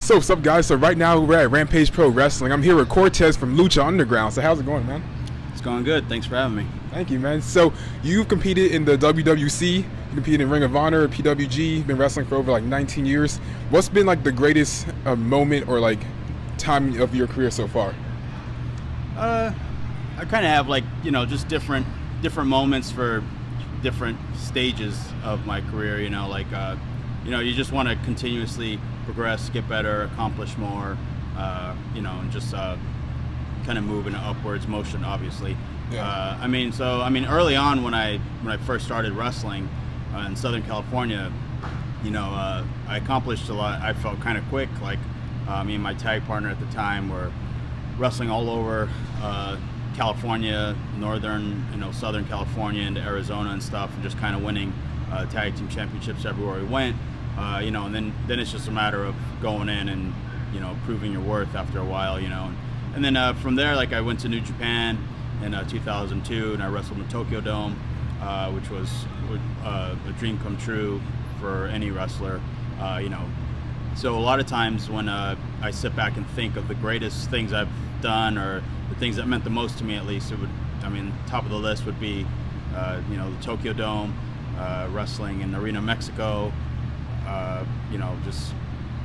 So what's up, guys? So right now we're at Rampage Pro Wrestling. I'm here with Cortez from Lucha Underground. So how's it going, man? It's going good. Thanks for having me. Thank you, man. So you've competed in the WWC, you competed in Ring of Honor, PWG, you've been wrestling for over like 19 years. What's been like the greatest moment or like time of your career so far? I kind of have like, you know, just different moments for different stages of my career, you know, like, you know, you just want to continuously progress, get better, accomplish more, you know, and just kind of move in an upwards motion, obviously. Yeah. I mean, early on when I first started wrestling in Southern California, you know, I accomplished a lot. I felt kind of quick. Like me and my tag partner at the time were wrestling all over California, northern, you know, Southern California into Arizona and stuff, and just kind of winning tag team championships everywhere we went. You know, and then it's just a matter of going in and, you know, proving your worth after a while, you know. And then from there, like, I went to New Japan in 2002, and I wrestled in the Tokyo Dome, which was a dream come true for any wrestler, you know. So a lot of times when I sit back and think of the greatest things I've done, or the things that meant the most to me, at least, it would, I mean, top of the list would be, you know, the Tokyo Dome, wrestling in Arena, Mexico. You know, just,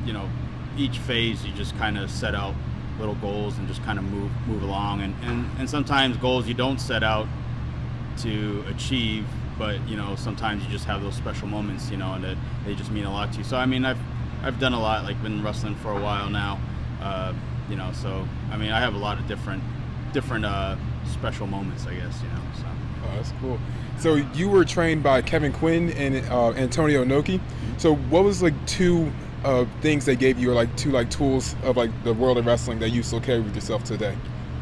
you know, each phase you just kind of set out little goals and just kind of move along, and sometimes goals you don't set out to achieve, but, you know, sometimes you just have those special moments, you know, and they just mean a lot to you. So I mean, I've done a lot, like, been wrestling for a while now, you know, so I mean, I have a lot of different special moments, I guess, you know. So. Oh, that's cool. So you were trained by Kevin Quinn and Antonio Inoki. So what was like two things they gave you, or like two like tools of like the world of wrestling that you still carry with yourself today?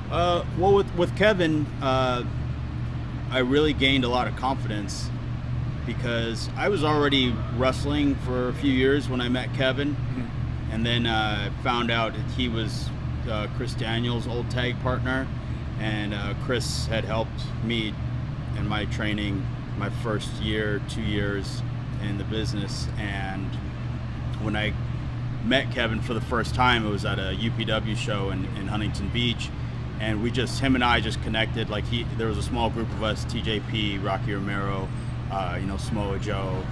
Well, with Kevin, I really gained a lot of confidence because I was already wrestling for a few years when I met Kevin, and then found out that he was Chris Daniels' old tag partner, and Chris had helped me in my training my first year, 2 years in the business. And when I met Kevin for the first time, it was at a UPW show in Huntington Beach, and him and I just connected. Like, there was a small group of us, TJP, Rocky Romero, you know, Samoa Joe.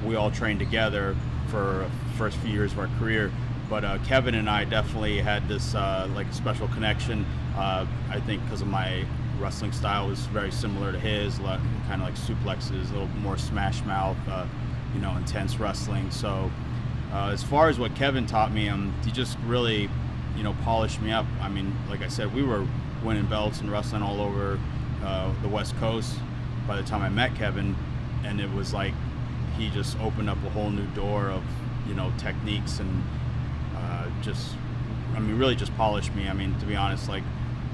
We all trained together for the first few years of our career. But Kevin and I definitely had this like special connection. I think because of my wrestling style was very similar to his, kind of like suplexes, a little more smash mouth, you know, intense wrestling. So as far as what Kevin taught me, he just really, you know, polished me up. I mean, like I said, we were winning belts and wrestling all over the West Coast by the time I met Kevin, and it was like he just opened up a whole new door of, you know, techniques, and just, I mean, really just polished me. I mean, to be honest, like,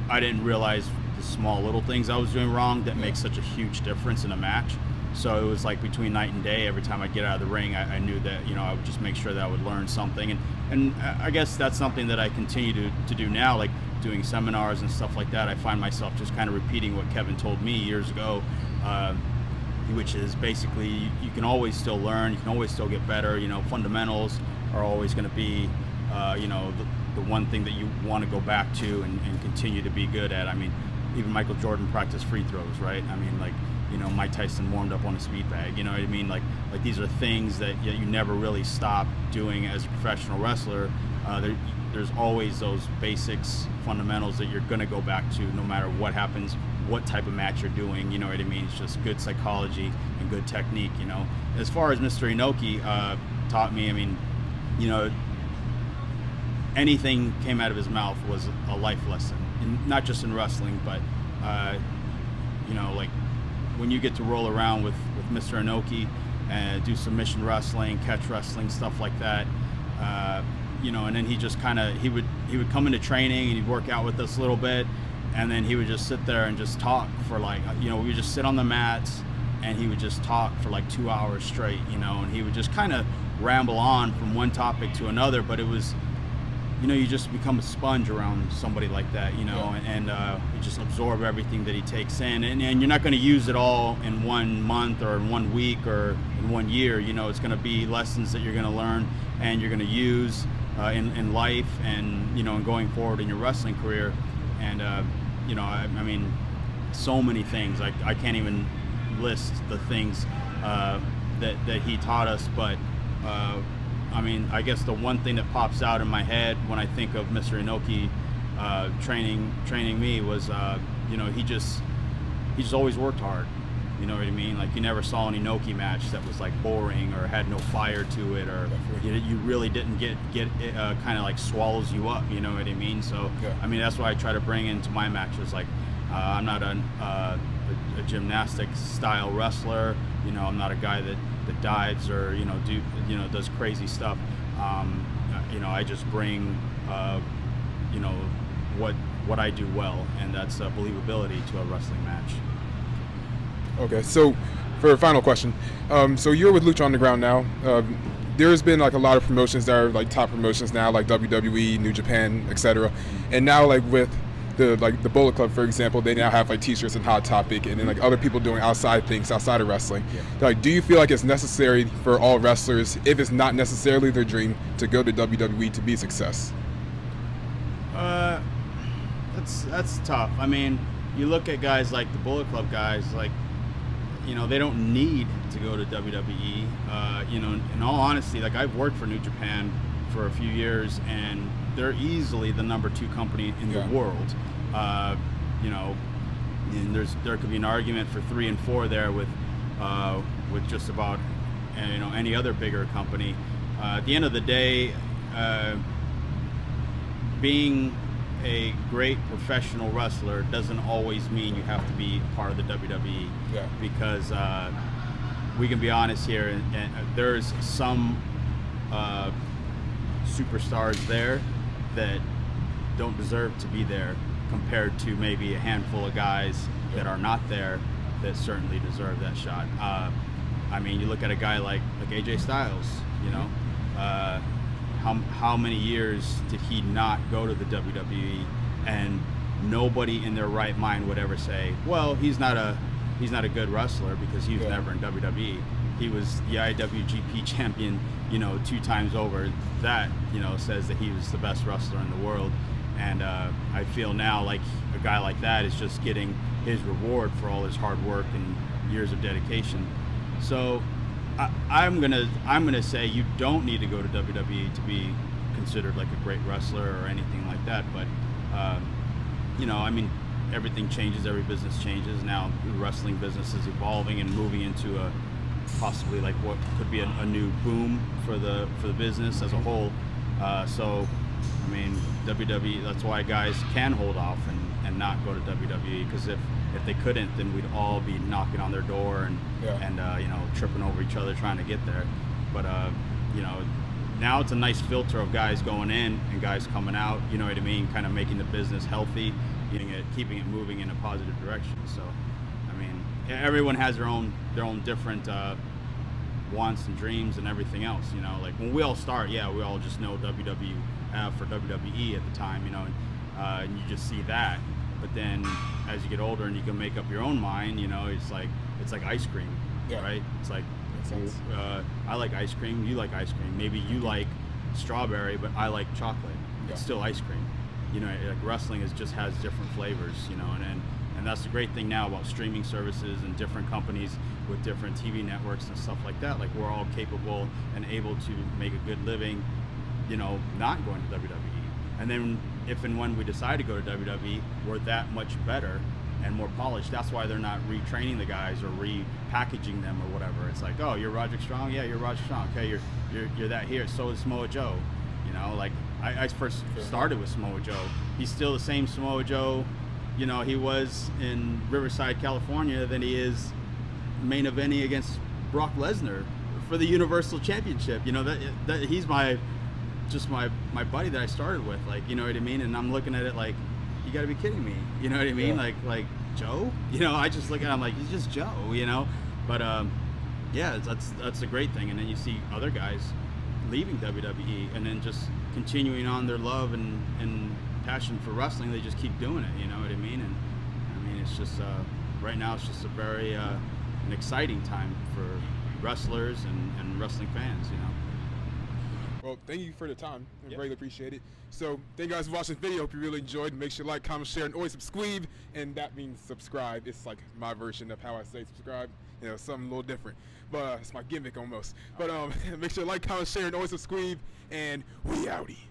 I didn't realize the small little things I was doing wrong that make such a huge difference in a match. So it was like between night and day. Every time I get out of the ring, I knew that, you know, I would just make sure that I would learn something, and I guess that's something that I continue to do now, like doing seminars and stuff like that. I find myself just kind of repeating what Kevin told me years ago, which is basically you can always still learn, you can always still get better. You know, fundamentals are always going to be, you know, the one thing that you want to go back to and continue to be good at. I mean, even Michael Jordan practiced free throws, right? I mean, like, you know, Mike Tyson warmed up on a speed bag, you know what I mean? Like these are things that you never really stop doing as a professional wrestler. There's always those basics, fundamentals that you're going to go back to no matter what happens, what type of match you're doing, you know what I mean? It's just good psychology and good technique, you know. As far as Mr. Inoki taught me, I mean, you know, anything came out of his mouth was a life lesson, and not just in wrestling, but you know, like when you get to roll around with Mr. Inoki and do submission wrestling, catch wrestling, stuff like that, you know, and then he just kind of, he would come into training and he'd work out with us a little bit, and then he would just sit there and just talk for, like, you know, we would just sit on the mats and he would just talk for like 2 hours straight, you know, and he would just kind of ramble on from one topic to another, but it was, you know, you just become a sponge around somebody like that, you know, and you just absorb everything that he takes in, and you're not going to use it all in 1 month or in 1 week or in 1 year. You know, it's going to be lessons that you're going to learn and you're going to use, in life, and and going forward in your wrestling career. And I mean, so many things. I can't even list the things that he taught us, but I mean, I guess the one thing that pops out in my head when I think of Mr. Inoki training me was he just always worked hard. You know what I mean? Like, you never saw an Inoki match that was like boring or had no fire to it, or you really didn't get it kind of like swallows you up. You know what I mean? So I mean, that's why I try to bring into my matches. Like, I'm not a gymnastic style wrestler. I'm not a guy that dives or does crazy stuff. I just bring what I do well, and that's believability to a wrestling match. Okay, so for a final question, so you're with Lucha Underground now. There's been like a lot of promotions that are like top promotions now, like WWE, New Japan, etc. And now, like with the Bullet Club, for example, they now have like T-shirts and Hot Topic, and then like other people doing outside things outside of wrestling. Like, do you feel like it's necessary for all wrestlers, if it's not necessarily their dream, to go to WWE to be a success? That's tough. I mean, you look at guys like the Bullet Club guys, like, they don't need to go to WWE. In all honesty, like, I've worked for New Japan for a few years, and they're easily the #2 company in the world. And there could be an argument for 3 and 4 there with just about any other bigger company. At the end of the day, being a great professional wrestler doesn't always mean you have to be part of the WWE. Because we can be honest here, and there's some superstars there that don't deserve to be there, compared to maybe a handful of guys that are not there that certainly deserve that shot. I mean, you look at a guy like AJ Styles, how many years did he not go to the WWE, and nobody in their right mind would ever say, well, he's not a good wrestler because he was never in WWE. He was the IWGP champion, 2 times over. That, says that he was the best wrestler in the world. And I feel now like a guy like that is just getting his reward for all his hard work and years of dedication. So I'm gonna say you don't need to go to WWE to be considered like a great wrestler or anything like that. But I mean, everything changes, every business changes. Now the wrestling business is evolving and moving into a possibly like what could be a new boom for the business as a whole. So I mean, WWE, that's why guys can hold off and not go to WWE, because if they couldn't, then we'd all be knocking on their door and tripping over each other trying to get there. But now it's a nice filter of guys going in and guys coming out, you know what I mean, kind of making the business healthy, keeping it moving in a positive direction. So I mean, everyone has their own different wants and dreams and everything else. Like when we all start, we all just know WWF for WWE at the time, and you just see that. But then as you get older and you can make up your own mind, it's like ice cream, right? It's like, I like ice cream, you like ice cream. Maybe you like strawberry, but I like chocolate. It's still ice cream. Like wrestling just has different flavors, and that's the great thing now about streaming services and different companies with different TV networks and stuff like that. Like, we're all capable and able to make a good living, not going to WWE. And then if and when we decide to go to WWE, we're that much better and more polished. That's why they're not retraining the guys or repackaging them or whatever. It's like, oh, you're Roderick Strong? Yeah, you're Roderick Strong. Okay, you're that here. So is Samoa Joe. Like I first started with Samoa Joe. He's still the same Samoa Joe, he was in Riverside, California, than he is main eventing against Brock Lesnar for the Universal Championship. That he's my buddy that I started with, like, you know what I mean? And I'm looking at it like, you gotta be kidding me, you know what I mean? Like Joe, I just look at him like, he's just Joe, but that's a great thing. And then you see other guys leaving WWE and then just continuing on their love and passion for wrestling. They just keep doing it, you know what I mean? And I mean, it's just right now it's just a very an exciting time for wrestlers and wrestling fans, Well, Well, thank you for the time. I Yep. greatly appreciate it. So, thank you guys for watching the video. Hope you really enjoyed. Make sure you like, comment, share, and always subscribe. And that means subscribe. It's like my version of how I say subscribe. You know, something a little different. But it's my gimmick almost. But make sure you like, comment, share, and always subscribe. And we outie.